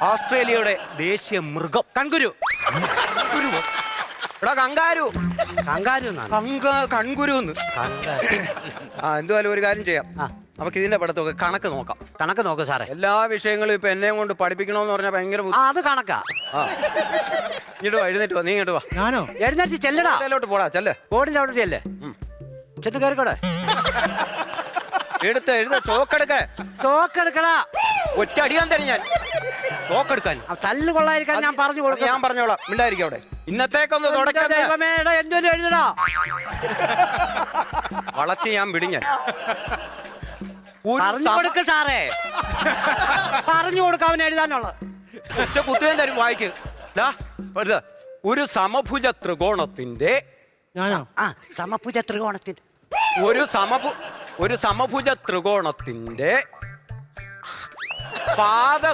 ഓസ്ട്രേലിയയുടെ ദേശീയ മൃഗം കങ്കുരു. എടാ കങ്കാരു. കങ്കാരു കൺകുരു. ആ എന്തുവായാലും ഒരു കാര്യം ചെയ്യാം. നമുക്ക് ഇതിന്റെ പടത്തൊക്കെ കണക്ക് നോക്കാം. കണക്ക് നോക്ക് സാറേ. എല്ലാ വിഷയങ്ങളും ഇപ്പൊ എന്നെ കൊണ്ട് പഠിപ്പിക്കണമെന്ന് പറഞ്ഞാൽ ഭയങ്കര അത് കണക്കാ. ഇങ്ങോട്ട് വാ, എഴുന്നേറ്റ് വാ, നീ ഇങ്ങോട്ട് വാ. ഞാനോ? എഴുന്നേറ്റ് ചെല്ലടാ. അതിലോട്ട് പോടാ, ചെല്ല്. ബോർഡിന്റെ അവിടെ അല്ലേ? ചെന്ന് കയറിക്കോടെ. എഴുത ചോക്കെടുക്ക. ചോക്കെടുക്കടാ. ഒറ്റ അടിയാൻ തരും ഞാൻ. ചോക്കെടുക്കാൻ തല്ല് കൊള്ളായിരിക്കാൻ ഞാൻ പറഞ്ഞു കൊടുക്കാം. ഞാൻ പറഞ്ഞോളാം, മിണ്ടായിരിക്കും അവിടെ. ഇന്നത്തേക്കൊന്ന് തുടക്കം. എന്തോലും എഴുതടാ. വളച്ച് ഞാൻ വിടിഞ്ഞാൻ. പറഞ്ഞു കൊടുക്ക സാറേ. പറഞ്ഞു കൊടുക്ക അവൻ എഴുതാനുള്ളത്. ഒറ്റ കുത്തിയും തരും വായിക്ക്. ഒരു സമഭുജ ത്രികോണത്തിന്റെ സമഭുജ ത്രികോണത്തിന്റെ ഒരു സമഭുജ ത്രികോണത്തിന്റെ പാദ